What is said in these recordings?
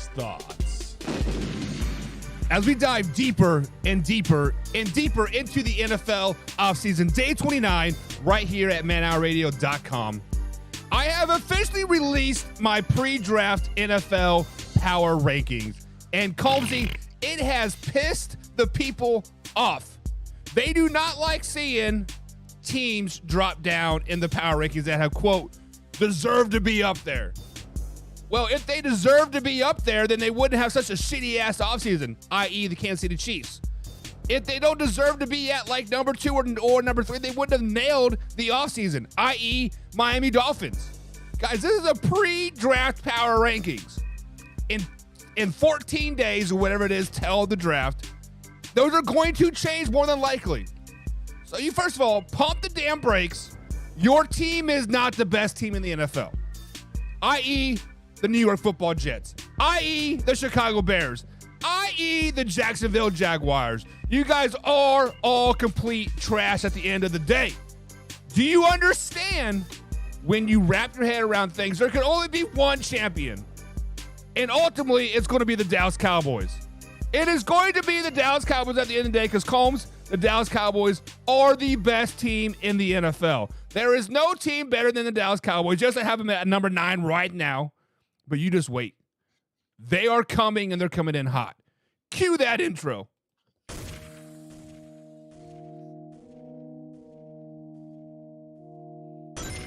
thoughts. As we dive deeper and deeper and deeper into the NFL offseason, day 29, right here at manhourradio.com, I have officially released my pre-draft NFL power rankings. And Colmsy, it has pissed the people off. They do not like seeing teams drop down in the power rankings that have, quote, deserve to be up there. Well, if they deserve to be up there, then they wouldn't have such a shitty-ass offseason, i.e. the Kansas City Chiefs. If they don't deserve to be at, like, number 2 or number 3, they wouldn't have nailed the offseason, i.e. Miami Dolphins. Guys, this is a pre-draft power rankings. In 14 days or whatever it is till the draft, those are going to change more than likely. So you, first of all, pump the damn brakes. Your team is not the best team in the NFL, i.e. the New York Football Jets, i.e. the Chicago Bears, i.e. the Jacksonville Jaguars. You guys are all complete trash at the end of the day. Do you understand when you wrap your head around things, there can only be one champion, and ultimately it's going to be the Dallas Cowboys. It is going to be the Dallas Cowboys at the end of the day because, Combs, the Dallas Cowboys are the best team in the NFL. There is no team better than the Dallas Cowboys. Just to have them at number 9 right now. But you just wait. They are coming, and they're coming in hot. Cue that intro.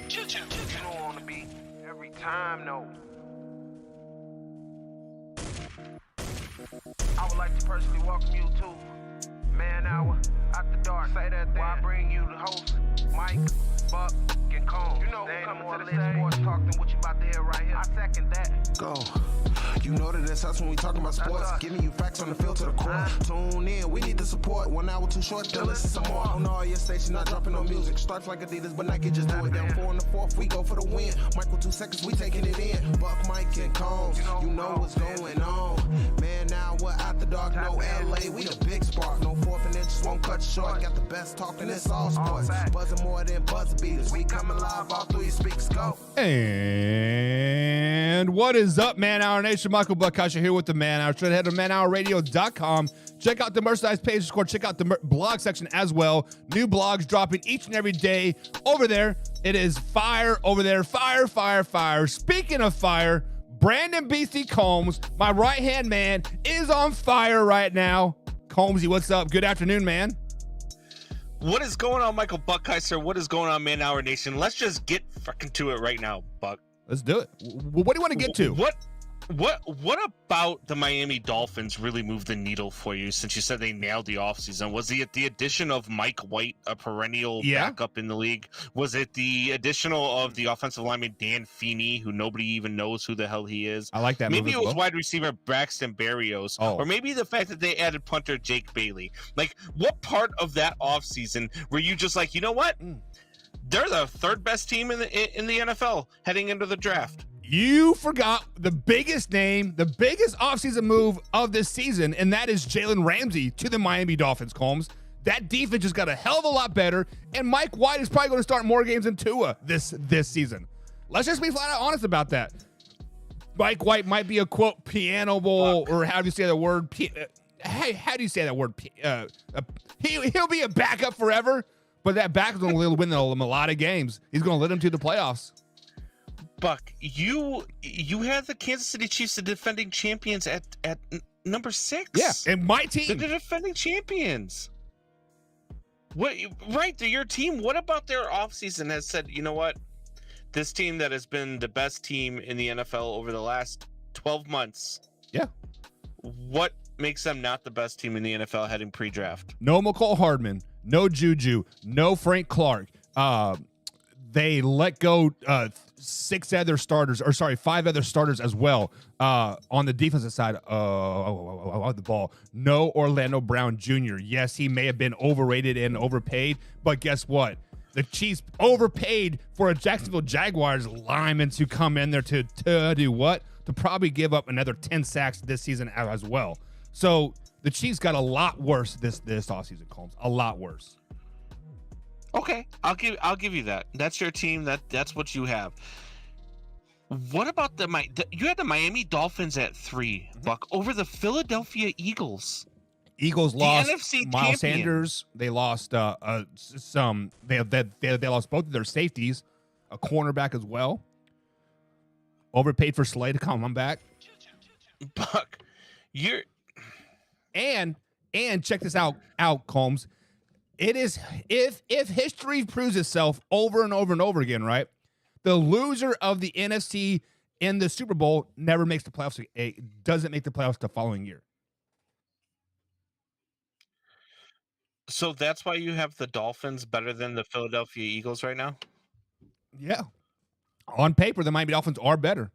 You know on the beat every time, no. I would like to personally welcome you to Man Hour After Dark. Say that thing. While I bring you the host, Mike, Buck, and Cone. You know who coming to the stage. Sports talk than what you about to hear right here. I second that. Go. You know that it's us when we talking about sports. Giving you facts on the field to the core. Tune in, we need the support. 1 hour too short, then listen some more. On all your stations, not dropping no music. Starts like Adidas, but Nike just do it. Down 4 in the 4th, we go for the win. Michael 2 seconds, we taking it in. Buck, Mike, and Combs, you know what's going on. Man, now we're After Dark, no LA, we the big spark. No 4th and inches won't cut you short. Got the best talking, it's all sports. Buzzing more than buzzer beaters. We coming live, all 3 speakers go. And what is up, Man Hour Nation? Michael Buckasha here with the Man Hour. Try to head to manhourradio.com. Check out the merchandise page, score. Check out the blog section as well. New blogs dropping each and every day over there. It is fire over there. Fire, fire, fire. Speaking of fire, Brandon BC Combs, my right-hand man, is on fire right now. Combsy, what's up? Good afternoon, man. What is going on, Michael Buckheiser? What is going on, Man Hour Nation? Let's just get fucking to it right now, Buck. Let's do it. What do you want to get to? What about the Miami Dolphins really moved the needle for you since you said they nailed the offseason? Was it the addition of Mike White, a perennial backup in the league? Was it the additional of the offensive lineman Dan Feeney, who nobody even knows who the hell he is? I like that. Maybe it was wide receiver Braxton Berrios, or maybe the fact that they added punter Jake Bailey. Like, what part of that offseason were you just like, you know what? They're the 3rd best team in the NFL heading into the draft. You forgot the biggest name, the biggest offseason move of this season, and that is Jalen Ramsey to the Miami Dolphins, Combs. That defense just got a hell of a lot better, and Mike White is probably going to start more games than Tua this season. Let's just be flat out honest about that. Mike White might be a, quote, piano bowl, or how do you say the word? How do you say that word? He'll be a backup forever, but that back is going to win them a lot of games. He's going to lead them to the playoffs. Buck, you had the Kansas City Chiefs, the defending champions, at number 6. Yeah, and my team. They're the defending champions. What? Right, they're your team. What about their offseason has said, you know what? This team that has been the best team in the NFL over the last 12 months. Yeah. What makes them not the best team in the NFL heading pre-draft? No McCall Hardman, no Juju, no Frank Clark. They let go 5 other starters as well on the defensive side of the ball. No Orlando Brown Jr. Yes, he may have been overrated and overpaid, but guess what? The Chiefs overpaid for a Jacksonville Jaguars lineman to come in there to do what? To probably give up another 10 sacks this season as well. So the Chiefs got a lot worse this offseason, Combs. A lot worse. Okay, I'll give you that. That's your team. That's what you have. What about you had the Miami Dolphins at 3, Buck, over the Philadelphia Eagles. Eagles lost NFC Miles champion. Sanders. They lost some. They lost both of their safeties, a cornerback as well. Overpaid for Slay to come back. Buck, and check this out, Combs. It is if history proves itself over and over and over again, right? The loser of the NFC in the Super Bowl never makes the playoffs. It doesn't make the playoffs the following year. So that's why you have the Dolphins better than the Philadelphia Eagles right now? Yeah. On paper, the Miami Dolphins are better.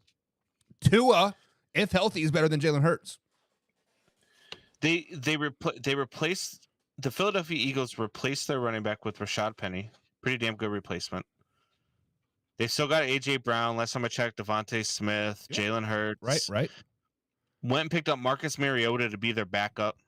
Tua, if healthy, is better than Jalen Hurts. They replaced the Philadelphia Eagles replaced their running back with Rashad Penny. Pretty damn good replacement. They still got A.J. Brown. Last time I checked, Devontae Smith, Yep. Jalen Hurts. Right. Went and picked up Marcus Mariota to be their backup.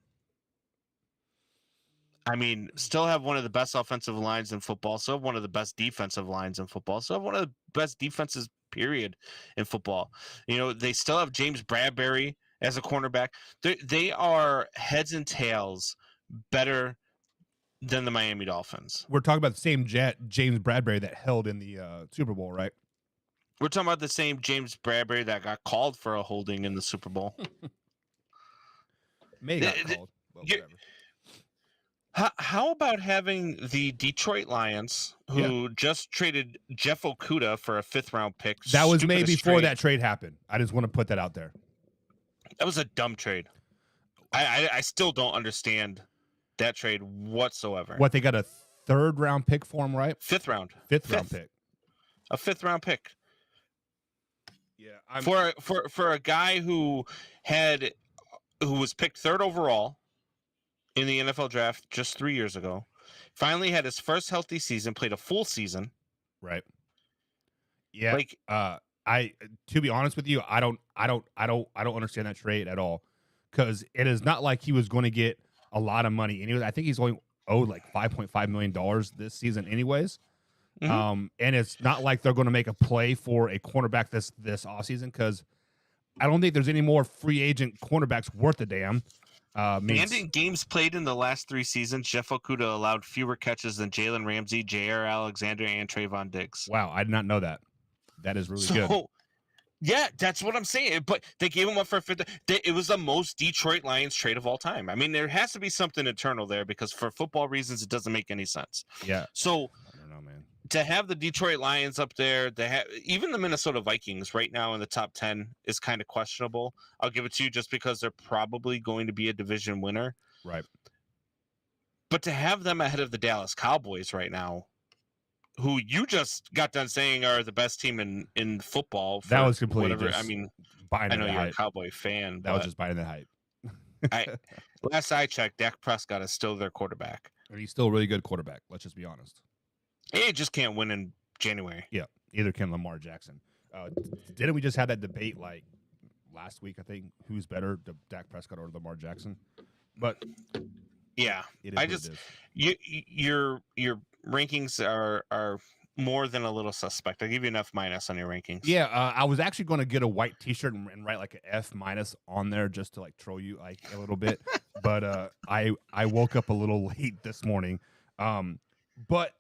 I mean, still have one of the best offensive lines in football. Still have one of the best defensive lines in football. Still have one of the best defenses, period, in football. You know, they still have James Bradbury as a cornerback. They are heads and tails better than the Miami Dolphins. We're talking about the same James Bradbury that held in the Super Bowl, right? We're talking about the same James Bradbury that got called for a holding in the Super Bowl. May got called. Well, whatever. How about having the Detroit Lions, who just traded Jeff Okudah for a 5th-round pick? That was made before that trade happened. I just want to put that out there. That was a dumb trade. I still don't understand that trade whatsoever. What, they got a 3rd-round pick for him, right? 5th round. 5th-round pick. A 5th-round pick. Yeah, for a guy who was picked 3rd overall in the NFL draft just 3 years ago, finally had his first healthy season, played a full season. Right. Yeah. Like, to be honest with you, I don't understand that trade at all, because it is not like he was going to get a lot of money. And I think he's only owed like $5.5 million this season, anyways. Mm-hmm. And it's not like they're going to make a play for a cornerback this offseason, because I don't think there's any more free agent cornerbacks worth a damn. And in games played in the last 3 seasons, Jeff Okudah allowed fewer catches than Jalen Ramsey, J.R. Alexander, and Trayvon Diggs. Wow, I did not know that. That is really good. Yeah, that's what I'm saying. But they gave him up for a 5th. It was the most Detroit Lions trade of all time. I mean, there has to be something internal there, because for football reasons, it doesn't make any sense. Yeah. So I don't know, man. To have the Detroit Lions up there, even the Minnesota Vikings right now in the top 10 is kind of questionable. I'll give it to you just because they're probably going to be a division winner. Right. But to have them ahead of the Dallas Cowboys right now, who you just got done saying are the best team in football. That was completely whatever. I mean, I know you're a Cowboy fan. That was just buying the hype. Last I checked, Dak Prescott is still their quarterback. And he's still a really good quarterback. Let's just be honest. He just can't win in January. Yeah, either can Lamar Jackson. Didn't we just have that debate like last week? I think who's better, Dak Prescott or Lamar Jackson? But yeah, your rankings are more than a little suspect. I'll give you an F- on your rankings. Yeah, I was actually going to get a white T-shirt and write like an F- on there just to like troll you like a little bit. But I woke up a little late this morning. But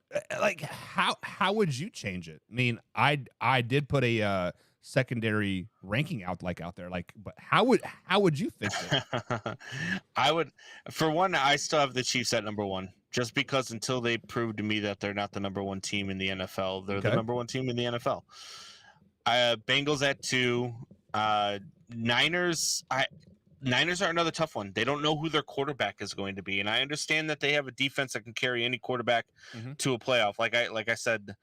like, how would you change it? I mean, I did put a secondary ranking out there, like, but how would you fix it? I would, for one, I still have the Chiefs at number 1, just because until they prove to me that they're not the number 1 team in the NFL, they're the number 1 team in the NFL. Bengals at 2, Niners are another tough one. They don't know who their quarterback is going to be, and I understand that they have a defense that can carry any quarterback to a playoff, like I said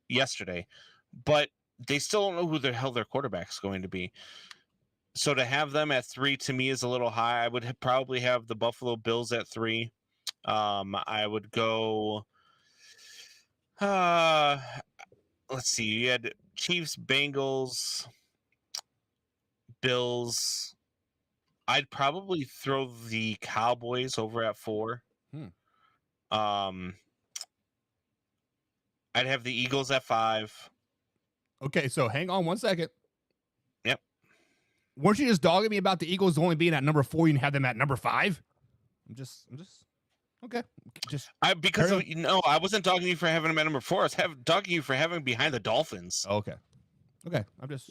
yesterday, but they still don't know who the hell their quarterback is going to be. So to have them at 3 to me is a little high. I would probably have the Buffalo Bills at 3. I would go. Let's see. You had Chiefs, Bengals, Bills. I'd probably throw the Cowboys over at 4. I'd have the Eagles at 5. Okay, so hang on one second. weren't you just dogging me about the Eagles only being at number 4 and have them at number 5? I'm just okay. I wasn't dogging you for having them at number 4. I was dogging you for having behind the Dolphins. Oh, okay. I'm just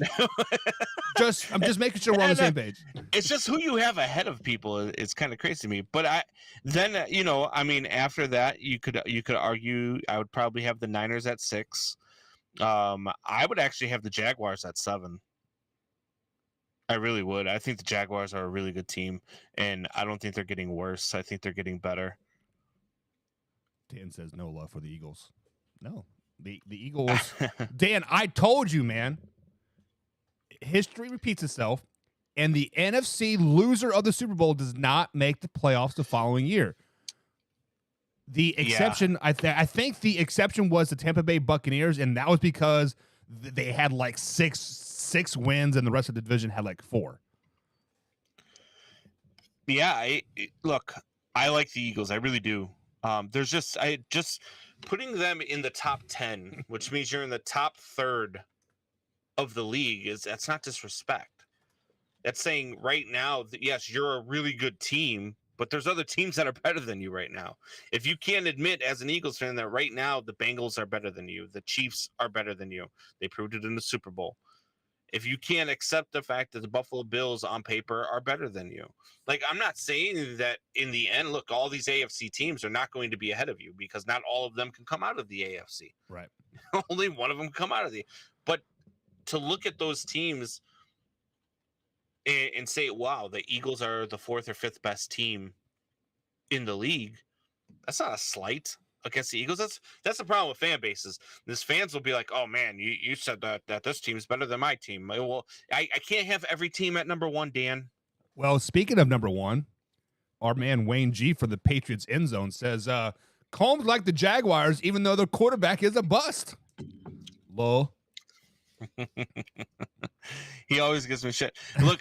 making sure we're on the same page. It's just who you have ahead of people. It's kind of crazy to me. But after that, you could argue I would probably have the Niners at 6. I would actually have the Jaguars at 7. I really would. I think the Jaguars are a really good team, and I don't think they're getting worse. I think they're getting better. Dan says no love for the Eagles. No. The Eagles. Dan, I told you, man. History repeats itself, and the NFC loser of the Super Bowl does not make the playoffs the following year. The exception, I think the exception was the Tampa Bay Buccaneers, and that was because they had like six wins, and the rest of the division had like 4. Yeah, look, I like the Eagles. I really do. There's just putting them in the top 10, which means you're in the top third of the league, that's not disrespect. That's saying right now that yes, you're a really good team, but there's other teams that are better than you right now. If you can't admit as an Eagles fan that right now the Bengals are better than you, the Chiefs are better than you, they proved it in the Super Bowl. If you can't accept the fact that the Buffalo Bills on paper are better than you, like, I'm not saying that in the end, look, all these AFC teams are not going to be ahead of you because not all of them can come out of the AFC. Right. Only one of them can come out of but to look at those teams and say, wow, the Eagles are the 4th or 5th best team in the league, that's not a slight against the Eagles. That's the problem with fan bases. These fans will be like, oh man, you said that this team is better than my team. Well, I can't have every team at number 1, Dan. Well, speaking of number 1, our man Wayne G for the Patriots End Zone says, Combs like the Jaguars, even though their quarterback is a bust. Lol. He always gives me shit. Look,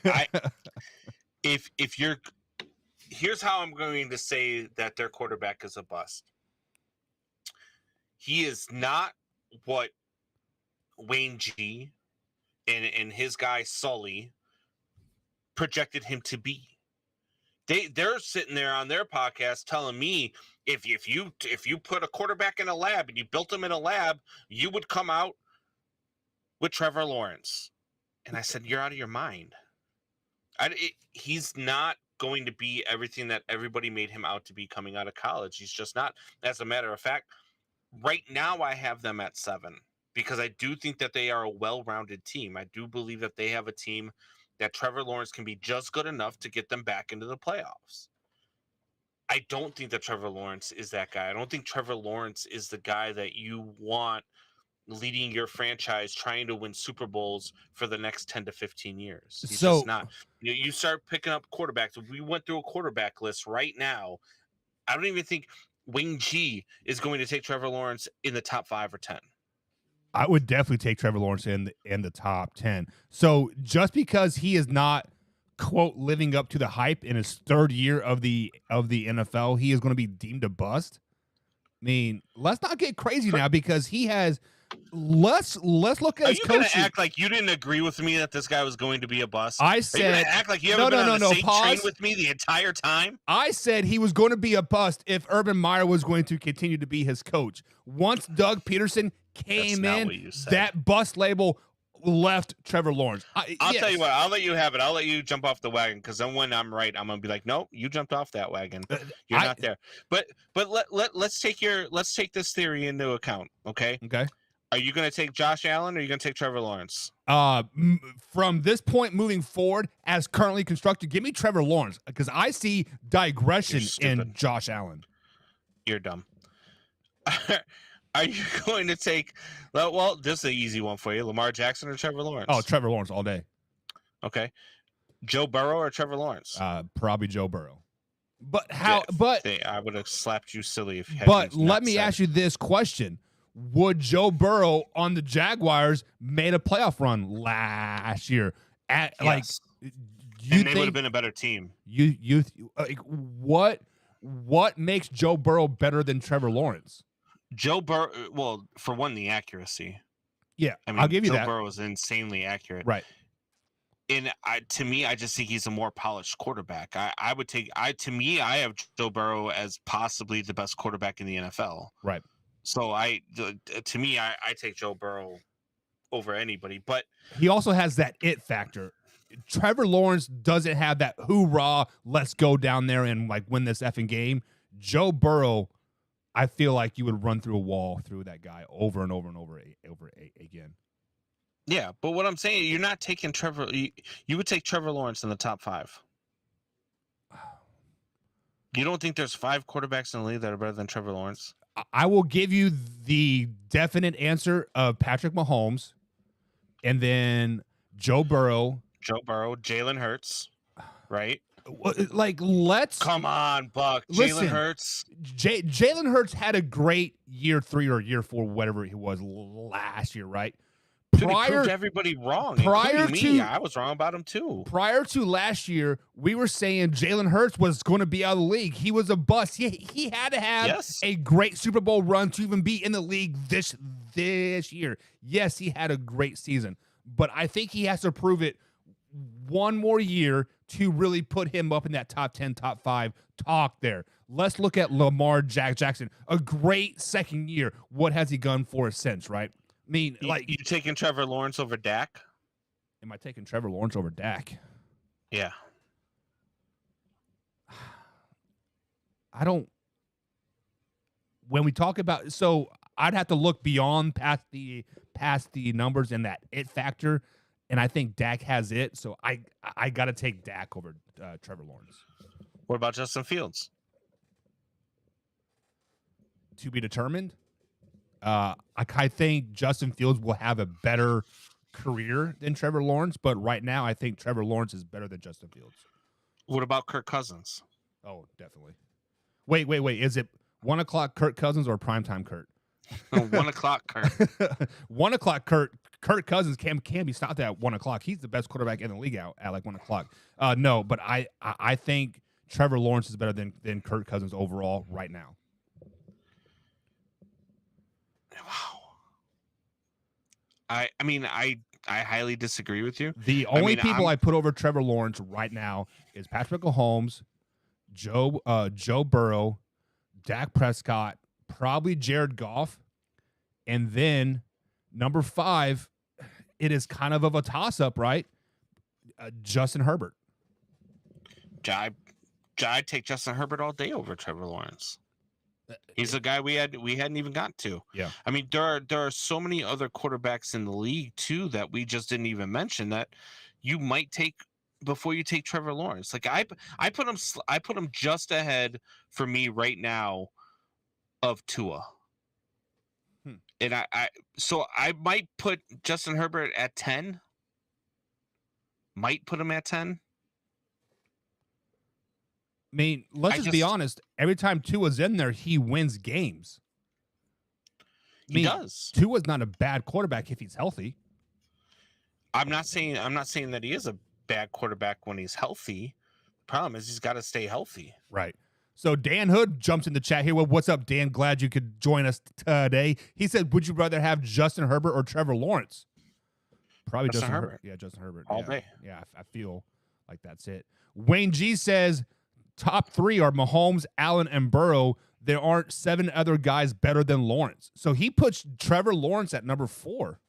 here's how I'm going to say that their quarterback is a bust. He is not what Wayne G and his guy Sully projected him to be. They're sitting there on their podcast telling me if you put a quarterback in a lab and you built him in a lab, you would come out with Trevor Lawrence. And I said, you're out of your mind. He's not going to be everything that everybody made him out to be coming out of college. He's just not. As a matter of fact, right now I have them at 7 because I do think that they are a well-rounded team. I do believe that they have a team that Trevor Lawrence can be just good enough to get them back into the playoffs. I don't think that Trevor Lawrence is that guy. I don't think Trevor Lawrence is the guy that you want leading your franchise trying to win Super Bowls for the next 10 to 15 years. He's just not. You start picking up quarterbacks. We went through a quarterback list right now. I don't even think Wing G is going to take Trevor Lawrence in the top 5 or 10. I would definitely take Trevor Lawrence in the top 10. So just because he is not, quote, living up to the hype in his 3rd year of the NFL, he is going to be deemed a bust. I mean, let's not get crazy now because he has. Let's look at his coaching. Are you going to act like you didn't agree with me that this guy was going to be a bust? I said. Are you going to act like you haven't been on the same train with me the entire time? I said he was going to be a bust if Urban Meyer was going to continue to be his coach. Once Doug Peterson came in, that bust label left Trevor Lawrence. I'll tell you what. I'll let you have it. I'll let you jump off the wagon because then when I'm right, I'm going to be like, no, you jumped off that wagon. You're not there. But let's take this theory into account. Okay. Okay. Are you going to take Josh Allen or are you going to take Trevor Lawrence? From this point moving forward, as currently constructed, give me Trevor Lawrence because I see digression in Josh Allen. You're dumb. Are you going to take? Well, this is an easy one for you: Lamar Jackson or Trevor Lawrence? Oh, Trevor Lawrence all day. Okay. Joe Burrow or Trevor Lawrence? Probably Joe Burrow. But how? But I would have slapped you silly if. But let me ask you this question. Would Joe Burrow on the Jaguars made a playoff run last year? Yes. They would have been a better team. What makes Joe Burrow better than Trevor Lawrence? Joe Burrow, well, for one, the accuracy. Yeah, I mean, I'll give you Joe that. Burrow is insanely accurate. Right. And to me, I just think he's a more polished quarterback. I have Joe Burrow as possibly the best quarterback in the NFL. Right. So I take Joe Burrow over anybody, but he also has that it factor. Trevor Lawrence doesn't have that hoorah, let's go down there and like win this effing game. Joe Burrow, I feel like you would run through a wall through that guy over and over and over again. Yeah, but what I'm saying, you're not taking Trevor. You would take Trevor Lawrence in the top 5. You don't think there's 5 quarterbacks in the league that are better than Trevor Lawrence? I will give you the definite answer of Patrick Mahomes, and then Joe Burrow, Jalen Hurts, right? Like, let's come on, Buck. Jalen Hurts. Jalen Hurts had a great year 3 or year 4, whatever he was last year, right? Dude, he proved everybody wrong. I was wrong about him too. Prior to last year, we were saying Jalen Hurts was going to be out of the league. He was a bust. He had to have a great Super Bowl run to even be in the league this year. Yes, he had a great season, but I think he has to prove it one more year to really put him up in that top 10, top 5 talk there. Let's look at Lamar Jackson. A great second year. What has he done for us since, right? I mean, like, you taking Trevor Lawrence over Dak? Am I taking Trevor Lawrence over Dak? Yeah. I don't. When we talk about, so I'd have to look beyond past the numbers and that it factor, and I think Dak has it. So I got to take Dak over Trevor Lawrence. What about Justin Fields? To be determined. I think Justin Fields will have a better career than Trevor Lawrence, but right now I think Trevor Lawrence is better than Justin Fields. What about Kirk Cousins? Oh, definitely. Wait. Is it 1 o'clock Kirk Cousins or primetime Kurt? 1 o'clock Kurt. 1 o'clock Kirk Cousins can be stopped at 1 o'clock. He's the best quarterback in the league out at like 1 o'clock. No, but I think Trevor Lawrence is better than Kirk Cousins overall right now. Wow. I mean, I highly disagree with you. The only people I put over Trevor Lawrence right now is Patrick Mahomes, Joe Burrow, Dak Prescott, probably Jared Goff, and then number 5, it is kind of a toss-up, right? Justin Herbert. I'd take Justin Herbert all day over Trevor Lawrence. He's a guy we hadn't even got to. Yeah. I mean, there are so many other quarterbacks in the league too that we just didn't even mention that you might take before you take Trevor Lawrence. Like I put him just ahead for me right now of Tua. And so I might put Justin Herbert at 10. Might put him at 10. I mean, let's just be honest. Every time Tua's in there, he wins games. He does. Tua's not a bad quarterback if he's healthy. I'm not saying that he is a bad quarterback when he's healthy. The problem is he's got to stay healthy. Right. So Dan Hood jumps in the chat here. Well, what's up, Dan? Glad you could join us today. He said, would you rather have Justin Herbert or Trevor Lawrence? Probably Justin Herbert. Yeah, Justin Herbert. All day. Yeah, I feel like that's it. Wayne G says, top 3 are Mahomes, Allen, and Burrow. There aren't 7 other guys better than Lawrence. So he puts Trevor Lawrence at number 4.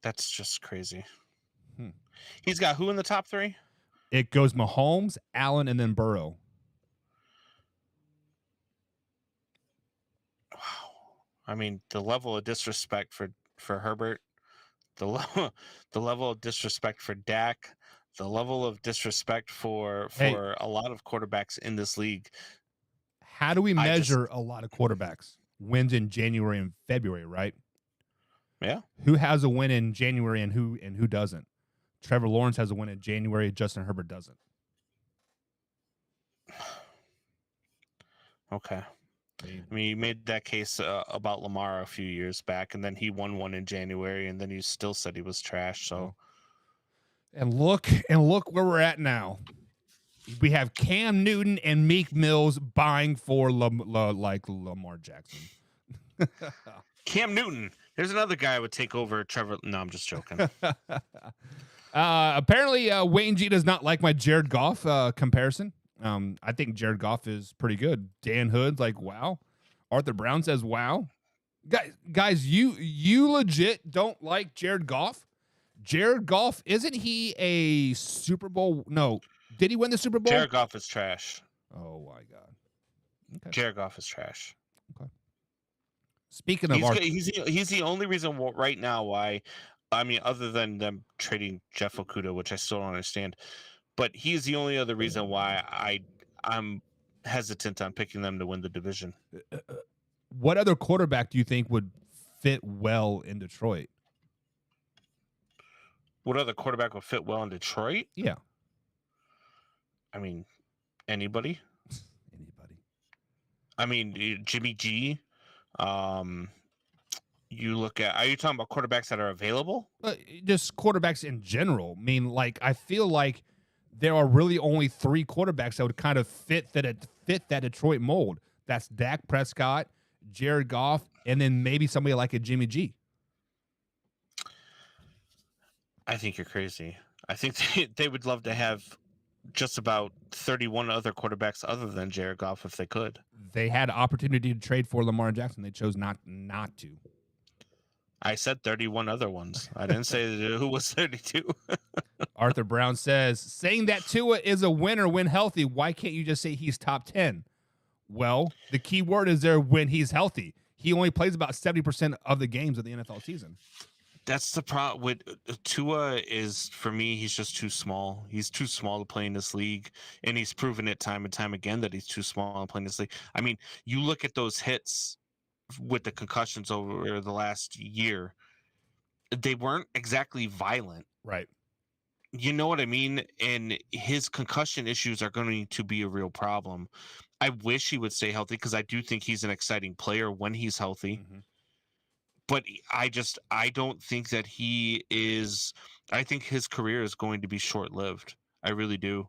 That's just crazy. He's got who in the top 3? It goes Mahomes, Allen, and then Burrow. Wow. I mean, the level of disrespect for Herbert, the level of disrespect for Dak, the level of disrespect for a lot of quarterbacks in this league. How do we measure a lot of quarterbacks? Wins in January and February, right? Yeah. Who has a win in January and who doesn't? Trevor Lawrence has a win in January. Justin Herbert doesn't. Okay. I mean, you made that case about Lamar a few years back, and then he won one in January, and then you still said he was trash. So, and look where we're at now. We have Cam Newton and Meek Mills buying for Lamar Jackson. Cam Newton There's another guy who would take over Trevor. No, I'm just joking. Apparently, Wayne G does not like my Jared Goff comparison. I think Jared Goff is pretty good. Dan Hood's like, wow. Arthur Brown says, wow. Guys, you legit don't like Jared Goff? Jared Goff, isn't he a Super Bowl? No. Did he win the Super Bowl? Jared Goff is trash. Oh, my God. Okay. Jared Goff is trash. Okay. Speaking of he's the only reason right now why, I mean, other than them trading Jeff Okudah, which I still don't understand, but he's the only other reason why I'm hesitant on picking them to win the division. What other quarterback do you think would fit well in Detroit? What other quarterback would fit well in Detroit? Yeah. I mean, anybody. I mean, Jimmy G. You look at, are you talking about quarterbacks that are available? Just quarterbacks in general. I mean, like, I feel like there are really only 3 quarterbacks that would kind of fit that Detroit mold. That's Dak Prescott, Jared Goff, and then maybe somebody like a Jimmy G. I think you're crazy. I think they would love to have just about 31 other quarterbacks other than Jared Goff if they could. They had an opportunity to trade for Lamar Jackson. They chose not to. I said 31 other ones. I didn't say who was 32. Arthur Brown says, saying that Tua is a winner when healthy, why can't you just say he's top 10? Well, the key word is there when he's healthy. He only plays about 70% of the games of the NFL season. That's the problem with Tua is, for me, he's just too small. He's too small to play in this league, and he's proven it time and time again that he's too small to play in this league. I mean, you look at those hits with the concussions over the last year, they weren't exactly violent. Right. You know what I mean? And his concussion issues are going to be a real problem. I wish he would stay healthy because I do think he's an exciting player when he's healthy. Mm-hmm. But I don't think that he is. I think his career is going to be short-lived. I really do.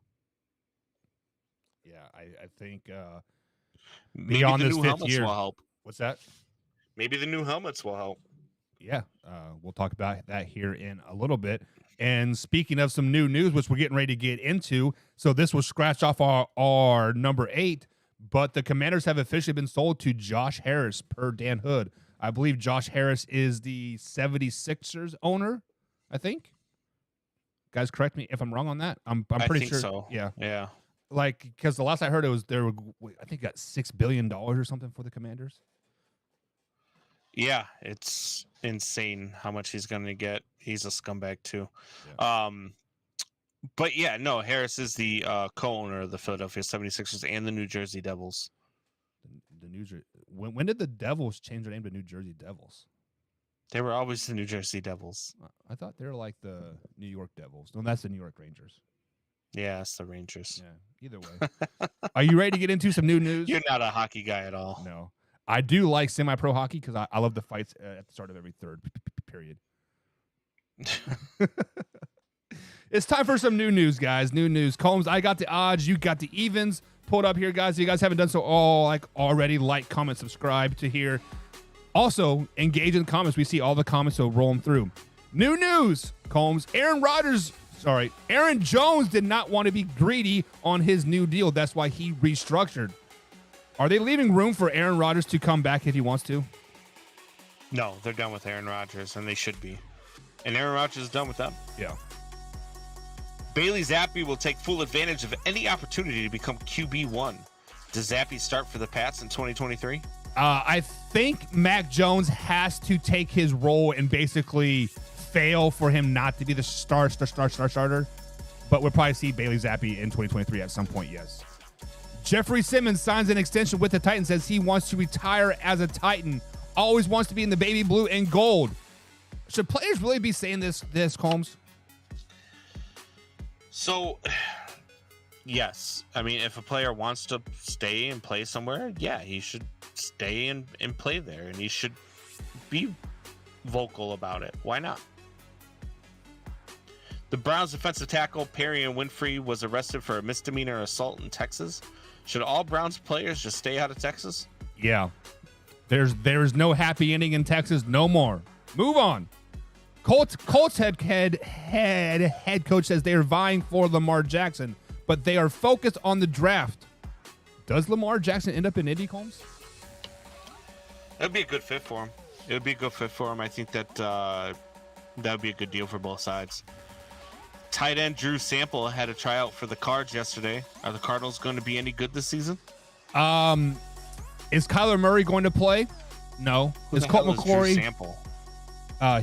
Yeah, I think maybe the new helmets will help. What's that? Maybe the new helmets will help. Yeah, we'll talk about that here in a little bit. And speaking of some new news, which we're getting ready to get into, so this was scratched off our number 8, but the Commanders have officially been sold to Josh Harris per Dan Hood. I believe Josh Harris is the 76ers owner, I think. Guys, correct me if I'm wrong on that. I'm pretty sure. So. Yeah. Like, because the last I heard, I think got $6 billion or something for the Commanders. Yeah, it's insane how much he's going to get. He's a scumbag too. Yeah. But yeah, no, Harris is the co-owner of the Philadelphia 76ers and the New Jersey Devils. When did the Devils change their name to New Jersey Devils? They were always the New Jersey Devils. I thought they were like the New York Devils. No, that's the New York Rangers. Yeah, it's the Rangers. Yeah, either way. Are you ready to get into some new news? You're not a hockey guy at all. No. I do like semi-pro hockey because I love the fights at the start of every third period. It's time for some new news, guys. New news. Combs, I got the odds. You got the evens. Pulled up here, guys. If you guys haven't done so already, like, comment, subscribe to here. Also, engage in the comments. We see all the comments, so roll them through. New news, Combs. Aaron Jones did not want to be greedy on his new deal. That's why he restructured. Are they leaving room for Aaron Rodgers to come back if he wants to? No, they're done with Aaron Rodgers, and they should be. And Aaron Rodgers is done with them. Yeah. Bailey Zappi will take full advantage of any opportunity to become QB1. Does Zappi start for the Pats in 2023? I think Mac Jones has to take his role and basically fail for him not to be the starter. But we'll probably see Bailey Zappi in 2023 at some point, yes. Jeffrey Simmons signs an extension with the Titans, says he wants to retire as a Titan. Always wants to be in the baby blue and gold. Should players really be saying this, Combs? So, yes. I mean, if a player wants to stay and play somewhere, yeah, he should stay and play there, and he should be vocal about it. Why not? The Browns defensive tackle Perrion Winfrey was arrested for a misdemeanor assault in Texas. Should all Browns players just stay out of Texas? Yeah. There's no happy ending in Texas no more. Move on. Colts head coach says they are vying for Lamar Jackson, but they are focused on the draft. Does Lamar Jackson end up in Indy, Combs? That'd be a good fit for him. It would be a good fit for him. I think that that would be a good deal for both sides. Tight end Drew Sample had a tryout for the Cards yesterday. Are the Cardinals going to be any good this season? Is Kyler Murray going to play? No. Is Colt McCoy? Sample?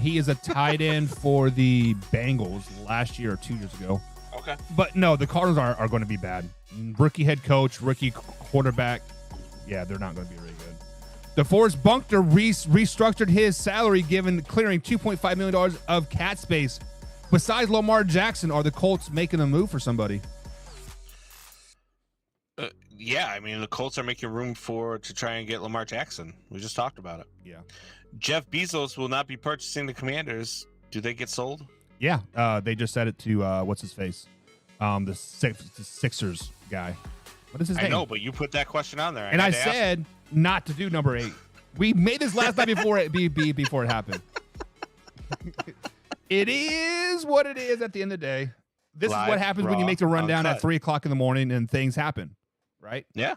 He is a tight end for the Bengals last year or 2 years ago. Okay. But no, the Cardinals are going to be bad. Rookie head coach, rookie quarterback. Yeah, they're not going to be really good. DeForest Buckner restructured his salary, clearing $2.5 million of cap space. Besides Lamar Jackson, are the Colts making a move for somebody? Yeah, I mean, the Colts are making room to try and get Lamar Jackson. We just talked about it. Yeah. Jeff Bezos will not be purchasing the Commanders. Do they get sold? Yeah, they just said it to what's his face, the Sixers guy. What is his name? I know, but you put that question on there, and I said not to do number 8. We made this last night before it happened. It is what it is. At the end of the day, this Live, is what happens when you make the rundown at 3:00 in the morning and things happen, right? Yeah.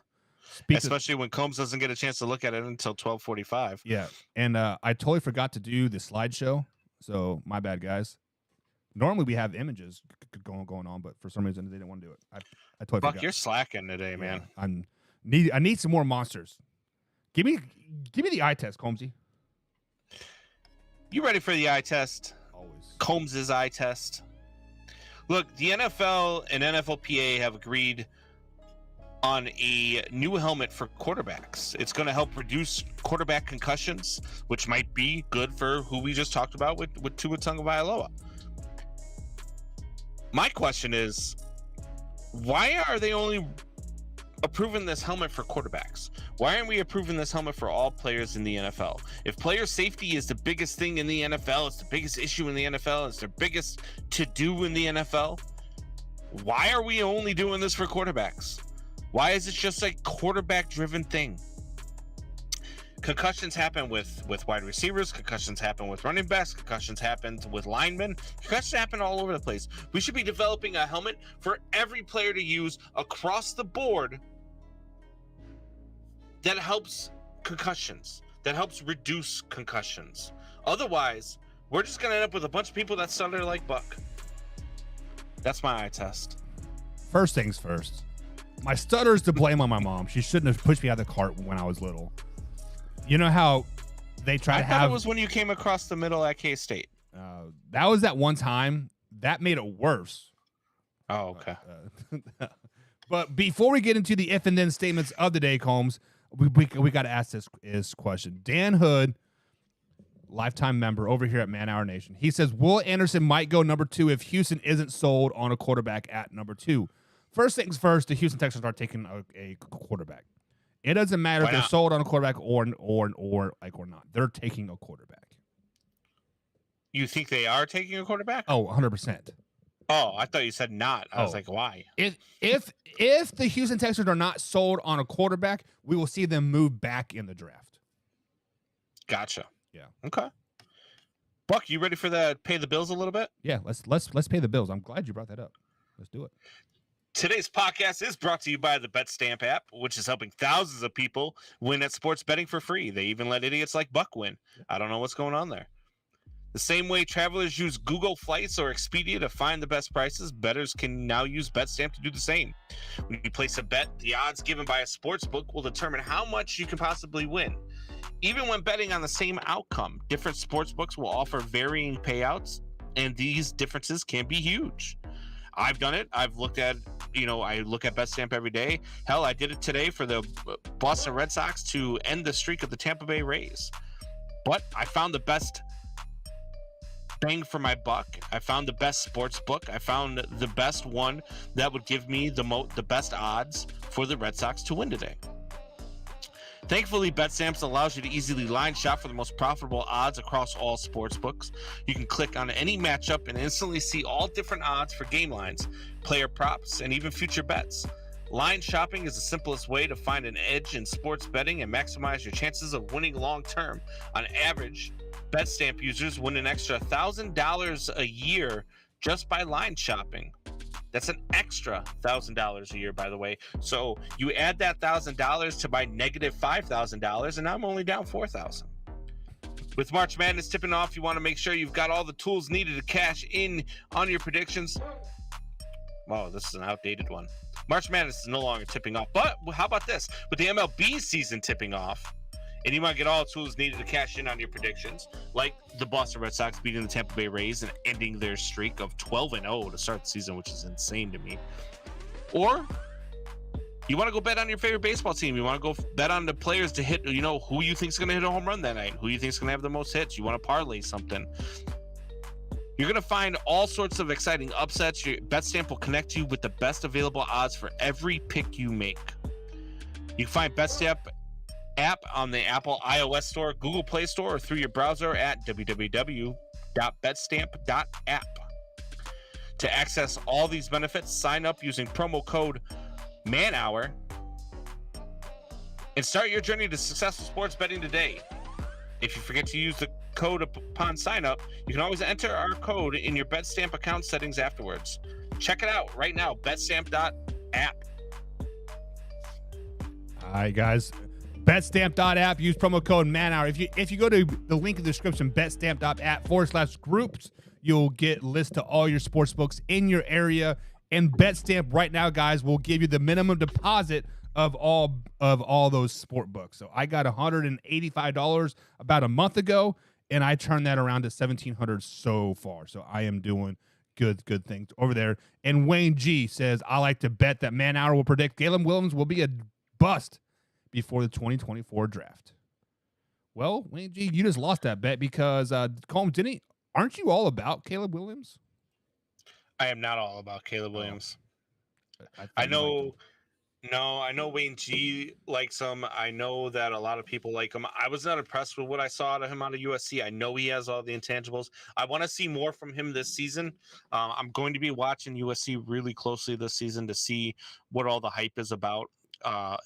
Especially when Combs doesn't get a chance to look at it until 12:45. Yeah, and I totally forgot to do the slideshow, so my bad, guys. Normally we have images going on, but for some reason they didn't want to do it. I totally Buck, forgot. you're slacking today, man. I need some more monsters. Give me the eye test, Combsy. You ready for the eye test? Always. Combs's eye test. Look, the NFL and NFLPA have agreed on a new helmet for quarterbacks. It's going to help reduce quarterback concussions, which might be good for who we just talked about with Tua Tagovailoa. My question is, why are they only approving this helmet for quarterbacks? Why aren't we approving this helmet for all players in the NFL? If player safety is the biggest thing in the NFL, it's the biggest issue in the NFL, it's their biggest to-do in the NFL, why are we only doing this for quarterbacks? Why is it just a quarterback-driven thing? Concussions happen with wide receivers. Concussions happen with running backs. Concussions happen with linemen. Concussions happen all over the place. We should be developing a helmet for every player to use across the board that helps concussions, that helps reduce concussions. Otherwise, we're just going to end up with a bunch of people that stutter like Buck. That's my eye test. First things first. My stutter is to blame on my mom. She shouldn't have pushed me out of the cart when I was little. You know how they try to have... it was when you came across the middle at K-State. That was that one time. That made it worse. Oh, okay. But before we get into the if and then statements of the day, Combs, we got to ask this question. Dan Hood, lifetime member over here at Man Hour Nation, he says, Will Anderson might go number 2 if Houston isn't sold on a quarterback at number 2. First things first, the Houston Texans are taking a quarterback. It doesn't matter if they're sold on a quarterback or not. They're taking a quarterback. You think they are taking a quarterback? Oh, 100%. Oh, I thought you said not. I was like, why? If the Houston Texans are not sold on a quarterback, we will see them move back in the draft. Gotcha. Yeah. Okay. Buck, you ready for that? Pay the bills a little bit? Yeah. Let's pay the bills. I'm glad you brought that up. Let's do it. Today's podcast is brought to you by the BetStamp app, which is helping thousands of people win at sports betting for free. They even let idiots like Buck win. I don't know what's going on there. The same way travelers use Google Flights or Expedia to find the best prices, bettors can now use BetStamp to do the same. When you place a bet, the odds given by a sportsbook will determine how much you can possibly win. Even when betting on the same outcome, different sportsbooks will offer varying payouts, and these differences can be huge. I've done it. I've looked at, I look at BetStamp every day. Hell, I did it today for the Boston Red Sox to end the streak of the Tampa Bay Rays. But I found the best bang for my buck. I found the best sports book. I found the best one that would give me the best odds for the Red Sox to win today. Thankfully, BetStamp allows you to easily line shop for the most profitable odds across all sports books. You can click on any matchup and instantly see all different odds for game lines, player props, and even future bets. Line shopping is the simplest way to find an edge in sports betting and maximize your chances of winning long term. On average, BetStamp users win an extra $1,000 a year just by line shopping. That's an extra $1,000 a year, by the way. So you add that $1,000 to my negative $5,000, and I'm only down $4,000. With March Madness tipping off, you want to make sure you've got all the tools needed to cash in on your predictions. Wow, this is an outdated one. March Madness is no longer tipping off, but how about this? With the MLB season tipping off, and you might get all the tools needed to cash in on your predictions, like the Boston Red Sox beating the Tampa Bay Rays and ending their streak of 12-0 to start the season, which is insane to me. Or you want to go bet on your favorite baseball team. You want to go bet on the players to hit, who you think is going to hit a home run that night, who you think is going to have the most hits. You want to parlay something. You're going to find all sorts of exciting upsets. Your BetStamp will connect you with the best available odds for every pick you make. You can find BetStamp app on the Apple iOS Store, Google Play Store, or through your browser at www.betstamp.app. To access all these benefits, sign up using promo code MANHOUR and start your journey to successful sports betting today. If you forget to use the code upon sign up, you can always enter our code in your BetStamp account settings afterwards. Check it out right now, betstamp.app. All right, guys. BetStamp.app. Use promo code MANHOUR. If you go to the link in the description, betstamp.app/groups, you'll get lists to all your sports books in your area. And BetStamp right now, guys, will give you the minimum deposit of all those sport books. So I got $185 about a month ago, and I turned that around to $1,700 so far. So I am doing good things over there. And Wayne G says, I like to bet that Man Hour will predict Caleb Williams will be a bust before the 2024 draft. Well, Wayne G, you just lost that bet because Combs, aren't you all about Caleb Williams? I am not all about Caleb Williams. I know Wayne G likes him. I know that a lot of people like him. I was not impressed with what I saw out of him out of USC. I know he has all the intangibles. I want to see more from him this season. I'm going to be watching USC really closely this season to see what all the hype is about.